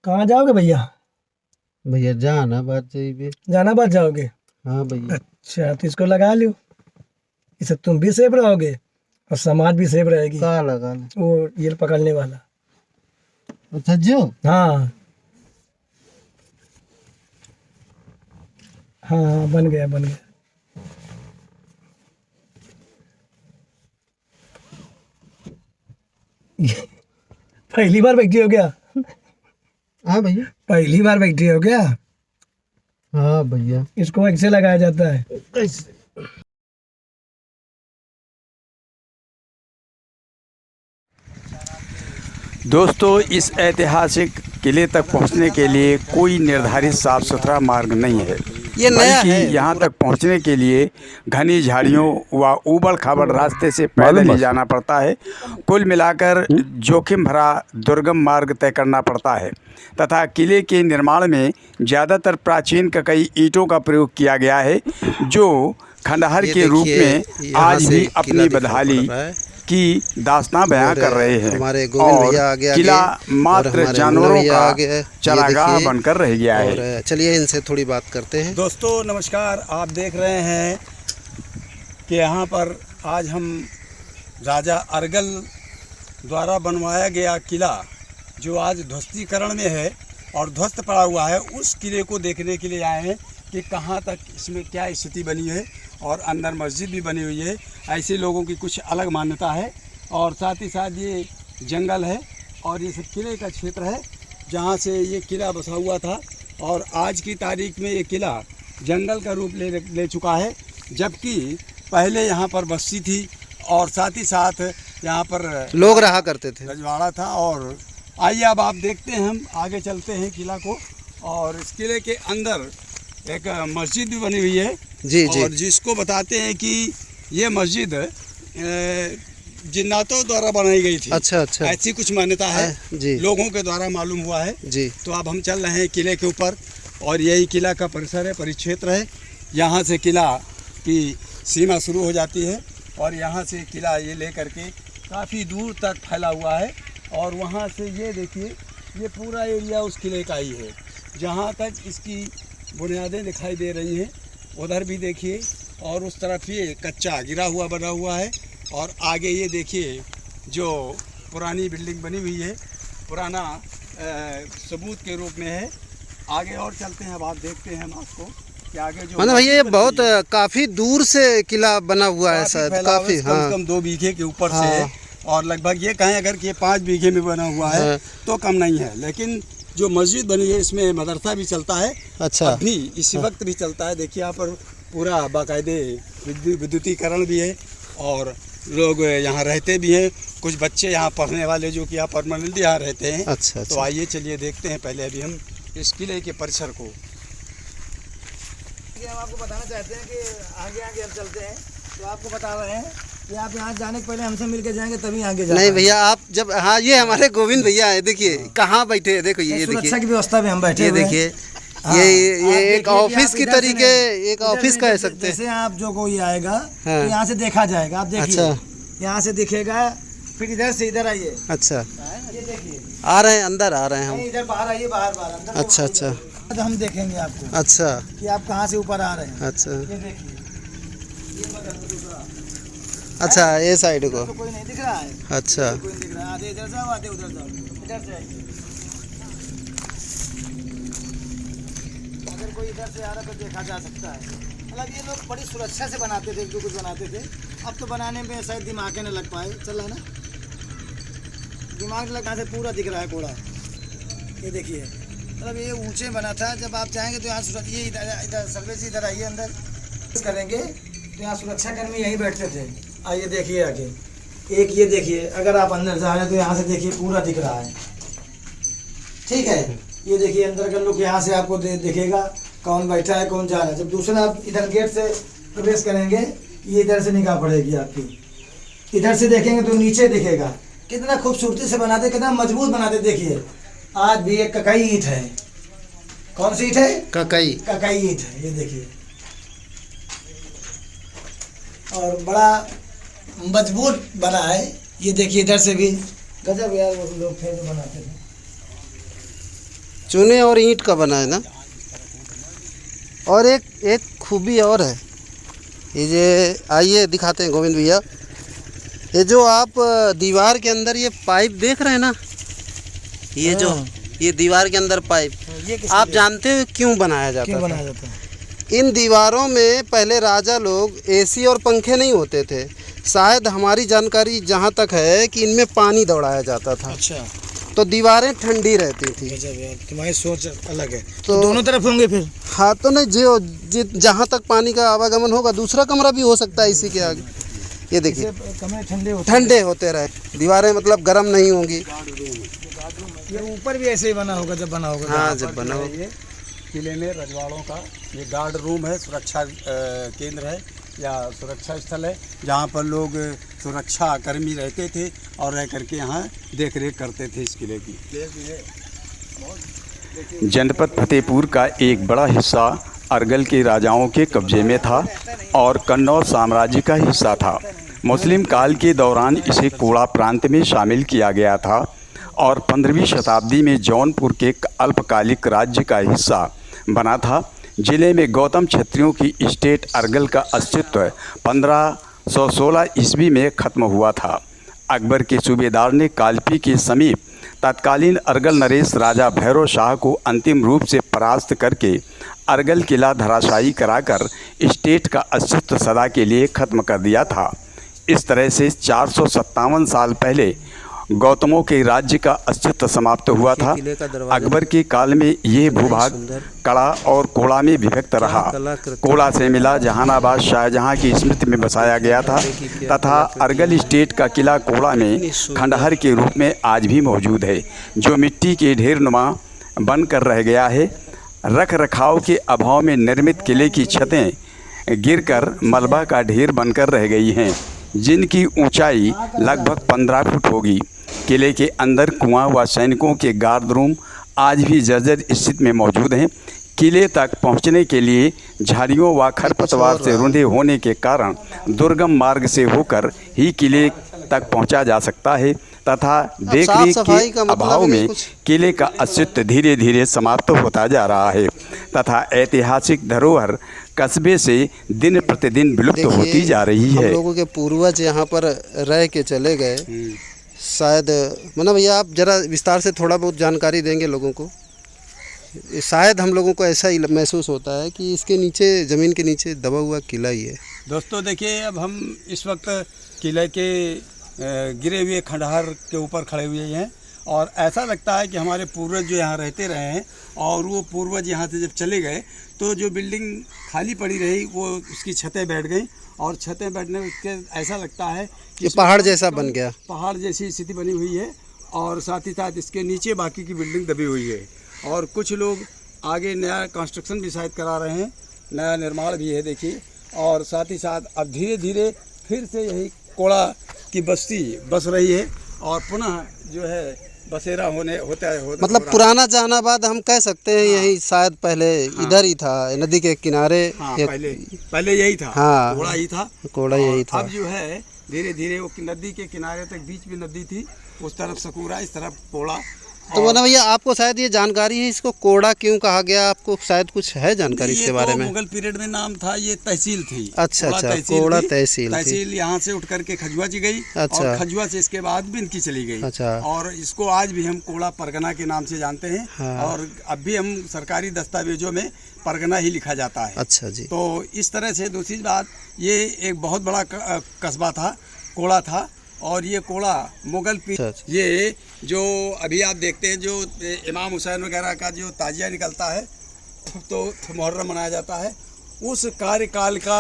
कहाँ जाओगे भैया? भैया जहानाबाद जाइए। जहानाबाद जाओगे? हाँ भैया। अच्छा, तो इसको लगा लो। इससे तुम भी सेफ रहोगे और समाज भी सेफ रहेगी। कहाँ लगा ले? वो ये पकड़ने वाला। अच्छा जो हाँ हाँ हाँ, बन गया बन गया। पहली बार बैठी हो क्या? हाँ भैया। पहली बार बैठी हो क्या? हाँ भैया। इसको ऐसे लगाया जाता है। ऐसे। दोस्तों, इस ऐतिहासिक किले तक पहुंचने के लिए कोई निर्धारित साफ सुथरा मार्ग नहीं है, ये नया बल्कि है। यहां तक पहुंचने के लिए घनी झाड़ियों व ऊबड़ खाबड़ रास्ते से पैदल ही जाना पड़ता है। कुल मिलाकर जोखिम भरा दुर्गम मार्ग तय करना पड़ता है तथा किले के निर्माण में ज़्यादातर प्राचीन कई ईंटों का प्रयोग किया गया है, जो खंडहर के रूप में आज भी अपनी बदहाली की दास्तां बयां कर रहे हैं और किला मात्र जानवरों का चरागाह बनकर रह गया है। चलिए इनसे थोड़ी बात करते हैं। दोस्तों नमस्कार, आप देख रहे हैं कि यहाँ पर आज हम राजा अरगल द्वारा बनवाया गया किला, जो आज ध्वस्तीकरण में है और ध्वस्त पड़ा हुआ है, उस किले को देखने के लिए आए हैं कि कहाँ तक इसमें क्या स्थिति बनी है और अंदर मस्जिद भी बनी हुई है। ऐसे लोगों की कुछ अलग मान्यता है और साथ ही साथ ये जंगल है और ये सब किले का क्षेत्र है जहाँ से ये किला बसा हुआ था और आज की तारीख में ये किला जंगल का रूप ले चुका है, जबकि पहले यहाँ पर बस्ती थी और साथ ही साथ यहाँ पर लोग रहा करते थे, रजवाड़ा था। और आइए अब आप देखते हैं, हम आगे चलते हैं किला को, और इस किले के अंदर एक मस्जिद भी बनी हुई है जी जी, और जिसको बताते हैं कि ये मस्जिद जिन्नातों द्वारा बनाई गई थी। अच्छा अच्छा, ऐसी कुछ मान्यता है जी, लोगों के द्वारा मालूम हुआ है जी। तो अब हम चल रहे हैं किले के ऊपर और यही किला का परिसर है, परिक्षेत्र है। यहाँ से किला की सीमा शुरू हो जाती है और यहाँ से किला ये लेकर के काफ़ी दूर तक फैला हुआ है और वहाँ से ये देखिए, ये पूरा एरिया उस किले का ही है। जहाँ तक इसकी बुनियादें दिखाई दे रही हैं उधर भी देखिए, और उस तरफ ये कच्चा गिरा हुआ बना हुआ है और आगे ये देखिए जो पुरानी बिल्डिंग बनी हुई है, पुराना सबूत के रूप में है। आगे और चलते हैं, अब आप देखते हैं हम आपको कि आगे जो मतलब भैया ये बहुत काफी दूर से किला बना हुआ है शायद, काफी कम से कम 2 बीघे के ऊपर से है और लगभग ये कहें अगर कि ये 5 बीघे में बना हुआ है तो कम नहीं है। लेकिन जो मस्जिद बनी है इसमें मदरसा भी चलता है। अच्छा, अभी इसी वक्त भी चलता है। देखिए यहाँ पर पूरा बाकायदे विद्युतीकरण भी है और लोग यहाँ रहते भी हैं। कुछ बच्चे यहाँ पढ़ने वाले जो कि यहाँ परमानेंटली यहाँ रहते हैं। अच्छा, तो आइए चलिए देखते हैं पहले अभी हम इस किले के परिसर को। हम आपको बताना चाहते हैं कि आगे आगे हम चलते हैं तो आपको बता रहे हैं कि आप यहाँ जाने के पहले हमसे मिलके जाएंगे तभी आगे जाएंगे। नहीं भैया आप जब, हाँ ये हमारे गोविंद भैया है, देखिए कहाँ बैठे हैं, देखो ये देखिए सुरक्षा की व्यवस्था में हम बैठे ये हुए हैं। देखिए ये एक ऑफिस की तरीके, एक ऑफिस कह सकते हैं। जैसे आप जो कोई आएगा तो यहाँ से देखा जाएगा। आप देखिए, यहाँ से दिखेगा, फिर इधर से इधर आइए। अच्छा, ये देखिए आ रहे हैं, अंदर आ रहे हैं हम। इधर बाहर आइए, बाहर बाहर अंदर। अच्छा अच्छा, तो हम देखेंगे आपको अच्छा कि आप कहाँ से ऊपर आ रहे हैं। अच्छा ये देखिए, ये बगल में दूसरा। अच्छा, ये साइड को तो कोई नहीं दिख रहा है। अच्छा, कोई नहीं दिख रहा है। आधे इधर जाओ, आधे उधर जाओ। इधर से आइए। अगर कोई इधर से आ रहा है तो देखा जा सकता है। मतलब ये लोग बड़ी सुरक्षा से बनाते थे, जो कुछ बनाते थे। अब तो बनाने में शायद दिमाग न लग पाए। चल रहा है ना, दिमाग लगा से पूरा दिख रहा है कोड़ा। ये देखिए, मतलब ये ऊंचे बना था। जब आप चाहेंगे तो यहाँ सुरक्षा, ये इधर सर्विस इधर आइए, अंदर करेंगे तो यहाँ सुरक्षा कर्मी यहीं बैठते थे। आइए देखिए आगे, एक ये देखिए, अगर आप अंदर जा रहे हैं तो यहाँ से देखिए पूरा दिख रहा है। ठीक है, ये देखिए अंदर का लोग यहाँ से आपको दिखेगा कौन बैठा है कौन जा रहा है। जब दूसरा आप इधर गेट से प्रवेश करेंगे, ये इधर से निगाह पड़ेगी आपकी। इधर से देखेंगे तो नीचे दिखेगा। कितना खूबसूरती से बनाते, कितना मजबूत बनाते। देखिए आज भी एक ककाई ईंट है। कौन सी ईंट है? ककाई, ककाई ईंट है। ये देखिए, और बड़ा मजबूत बना है। ये देखिए इधर से भी गजब यार, वो लोग थे जो बनाते थे। चूने और ईंट का बना है ना। और एक खूबी और है, ये आइए दिखाते हैं गोविंद भैया। ये जो आप दीवार के अंदर ये पाइप देख रहे हैं ना, ये जो ये दीवार के अंदर पाइप, आप जानते हो क्यों बनाया जाता था? इन दीवारों में पहले राजा लोग एसी और पंखे नहीं होते थे, शायद हमारी जानकारी जहाँ तक है कि इनमें पानी दौड़ाया जाता था। अच्छा, तो दीवारें ठंडी रहती थी। यार तुम्हारी सोच अलग है। तो दोनों तरफ होंगे फिर? हाँ, तो नहीं, जो जहाँ तक पानी का आवागमन होगा दूसरा कमरा भी हो सकता है इसी के आगे। ये देखिए कमरे ठंडे होते रहे, दीवारें मतलब गर्म नहीं होंगी। ये ऊपर भी ऐसे ही बना होगा जब बना होगा। हाँ, जब बना होगा। ये किले में रजवाड़ों का ये गार्ड रूम है, सुरक्षा केंद्र है या सुरक्षा स्थल है, जहाँ पर लोग सुरक्षा कर्मी रहते थे और रह करके यहाँ देख रेख करते थे इस किले की। जनपद फतेहपुर का एक बड़ा हिस्सा अरगल के राजाओं के कब्जे में था और कन्नौज साम्राज्य का हिस्सा था। मुस्लिम काल के दौरान इसे कोड़ा प्रांत में शामिल किया गया था और 15वीं शताब्दी में जौनपुर के अल्पकालिक राज्य का हिस्सा बना था। जिले में गौतम क्षत्रियों की स्टेट अरगल का अस्तित्व 1516 ईस्वी में ख़त्म हुआ था। अकबर के सूबेदार ने कालपी के समीप तत्कालीन अरगल नरेश राजा भैरव शाह को अंतिम रूप से परास्त करके अरगल किला धराशायी कराकर स्टेट का अस्तित्व सदा के लिए ख़त्म कर दिया था। इस तरह से 457 साल पहले गौतमों के राज्य का अस्तित्व समाप्त हुआ था। अकबर के काल में यह भूभाग कड़ा और कोड़ा में विभक्त रहा। कोड़ा से मिला जहानाबाद शाहजहां की स्मृति में बसाया गया था तथा अरगल स्टेट का किला कोड़ा में खंडहर के रूप में आज भी मौजूद है, जो मिट्टी के ढेर नुमा बनकर रह गया है। रख रखाव के अभाव में निर्मित किले की छतें गिरकर मलबा का ढेर बनकर रह गई हैं, जिनकी ऊंचाई लगभग 15 फुट होगी। किले के अंदर कुआं व सैनिकों के गार्ड रूम आज भी जर्जर स्थिति में मौजूद हैं। किले तक पहुंचने के लिए झाड़ियों व खरपतवार से रुंधे होने के कारण दुर्गम मार्ग से होकर ही किले तक पहुंचा जा सकता है तथा देखरेख के अभाव में किले का अस्तित्व धीरे धीरे समाप्त होता जा रहा है तथा ऐतिहासिक धरोहर कस्बे से दिन प्रतिदिन विलुप्त होती जा रही है। हम लोगों के पूर्वज यहाँ पर रह के चले गए, शायद मना भैया आप जरा विस्तार से थोड़ा बहुत जानकारी देंगे लोगों को। शायद हम लोगों को ऐसा ही महसूस होता है कि इसके नीचे, ज़मीन के नीचे दबा हुआ किला ही है। दोस्तों देखिए, अब हम इस वक्त किले के गिरे हुए खंडहर के ऊपर खड़े हुए हैं और ऐसा लगता है कि हमारे पूर्वज जो यहाँ रहते रहे हैं और वो पूर्वज यहाँ से जब चले गए तो जो बिल्डिंग खाली पड़ी रही वो उसकी छतें बैठ गई और छतें बैठने उसके ऐसा लगता है कि पहाड़ जैसा बन गया, पहाड़ जैसी स्थिति बनी हुई है और साथ ही साथ इसके नीचे बाकी की बिल्डिंग दबी हुई है और कुछ लोग आगे नया कंस्ट्रक्शन भी शायद करा रहे हैं, नया निर्माण भी है देखिए। और साथ ही साथ अब धीरे धीरे फिर से यही कोड़ा की बस्ती बस रही है और पुनः जो है बसेरा होता है। मतलब पुराना जहानाबाद हम कह सकते हैं। हाँ, यही शायद पहले इधर ही था, नदी के किनारे। हाँ, पहले यही था। हाँ, कोड़ा ही था, कोड़ा यही था। अब जो है धीरे धीरे वो नदी के किनारे तक, बीच में नदी थी, उस तरफ सकूरा, इस तरफ कोड़ा। तो मना भैया आपको शायद ये जानकारी है, इसको कोड़ा क्यों कहा गया, आपको शायद कुछ है जानकारी इसके बारे में? मुगल पीरियड में नाम था, ये तहसील थी। अच्छा, कोड़ा तहसील। तहसील यहाँ से उठ करके खजुआ जी गई। अच्छा। और खजुआ से इसके बाद बिनकी चली गई। अच्छा। और इसको आज भी हम कोड़ा परगना के नाम से जानते हैं। हाँ। और अब भी हम सरकारी दस्तावेजों में परगना ही लिखा जाता है। अच्छा जी। तो इस तरह से दूसरी बात, ये एक बहुत बड़ा कस्बा था, कोड़ा था और ये कोड़ा मुगल ये जो अभी आप देखते हैं जो इमाम हुसैन वगैरह का जो ताजिया निकलता है तो मुहर्रम मनाया जाता है, उस कार्यकाल का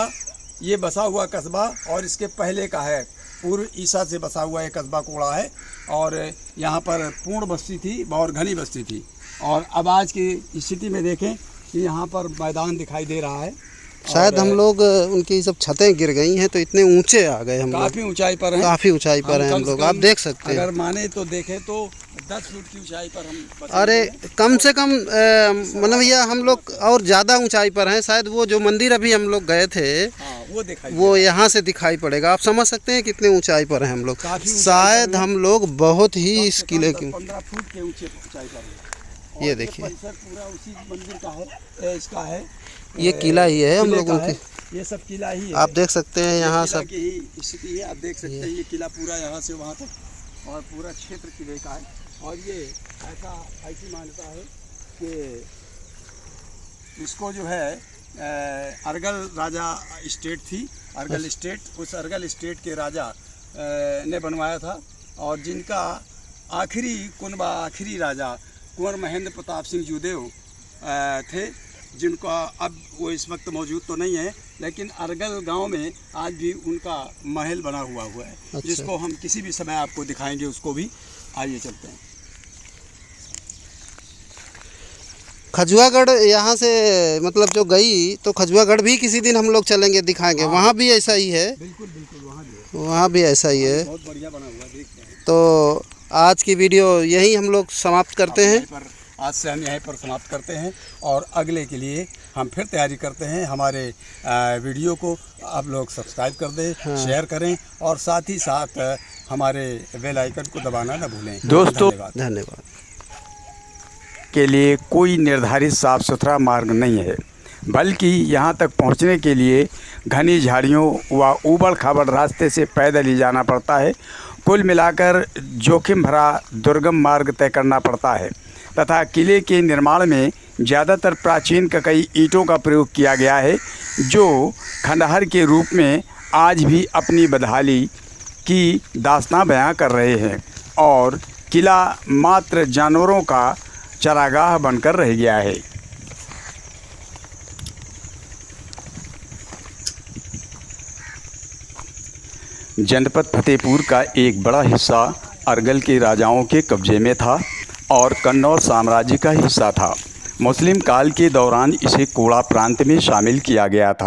ये बसा हुआ कस्बा और इसके पहले का है, पूर्व ईसा से बसा हुआ ये कस्बा कोड़ा है। और यहाँ पर पूर्ण बस्ती थी और घनी बस्ती थी। और अब आज की स्थिति में देखें कि यहाँ पर मैदान दिखाई दे रहा है। शायद हम लोग उनकी सब छतें गिर गई हैं तो इतने ऊंचे आ गए हम, काफ़ी ऊंचाई पर हैं, काफ़ी ऊंचाई पर हैं हम लोग। आप देख सकते हैं, अगर माने तो देखें तो 10 फुट की ऊंचाई पर हम। अरे कम से कम मतलब भैया हम लोग और ज़्यादा ऊंचाई पर हैं। शायद वो जो मंदिर अभी हम लोग गए थे वो यहाँ से दिखाई पड़ेगा। आप समझ सकते हैं कितने ऊंचाई पर हैं हम लोग। शायद हम लोग बहुत ही इस किले की 15 फुट के ऊंचाई पर। ये और देखिए परिसर पूरा उसी मंदिर का है, इसका है। ये किला ही है हम किले लोगों का है, के। ये सब किला ही है। आप देख सकते हैं यहाँ किला सब की ही स्थिति है, आप देख सकते हैं। ये किला पूरा यहाँ से वहाँ तक और पूरा क्षेत्र किले का है। और ये ऐसी मान्यता है कि इसको जो है अरगल राजा स्टेट थी, अरगल स्टेट, उस अरगल स्टेट के राजा ने बनवाया था। और जिनका आखिरी राजा कुंवर महेंद्र प्रताप सिंह जूदेव थे, जिनका अब वो इस वक्त मौजूद तो नहीं है, लेकिन अरगल गांव में आज भी उनका महल बना हुआ है। अच्छा। जिसको हम किसी भी समय आपको दिखाएंगे, उसको भी आइए चलते हैं। खजुआगढ़ यहाँ से मतलब जो गई, तो खजुआगढ़ भी किसी दिन हम लोग चलेंगे, दिखाएंगे। वहाँ भी ऐसा ही है, बिल्कुल बिल्कुल, वहाँ भी ऐसा ही है। बहुत बढ़िया बना हुआ, देखते हैं। तो आज की वीडियो यही हम लोग समाप्त करते हैं। आज से हम यहीं पर समाप्त करते हैं और अगले के लिए हम फिर तैयारी करते हैं। हमारे वीडियो को आप लोग सब्सक्राइब कर दें, शेयर करें और साथ ही साथ हमारे बेल आइकन को दबाना न भूलें। दोस्तों, धन्यवाद। के लिए कोई निर्धारित साफ सुथरा मार्ग नहीं है, बल्कि यहाँ तक पहुँचने के लिए घनी झाड़ियों व ऊबड़ खाबड़ रास्ते से पैदल ही जाना पड़ता है। कुल मिलाकर जोखिम भरा दुर्गम मार्ग तय करना पड़ता है तथा किले के निर्माण में ज़्यादातर प्राचीन कई ईंटों का प्रयोग किया गया है, जो खंडहर के रूप में आज भी अपनी बदहाली की दास्तां बयां कर रहे हैं और किला मात्र जानवरों का चरागाह बनकर रह गया है। जनपद फतेहपुर का एक बड़ा हिस्सा अरगल के राजाओं के कब्जे में था और कन्नौज साम्राज्य का हिस्सा था। मुस्लिम काल के दौरान इसे कोड़ा प्रांत में शामिल किया गया था।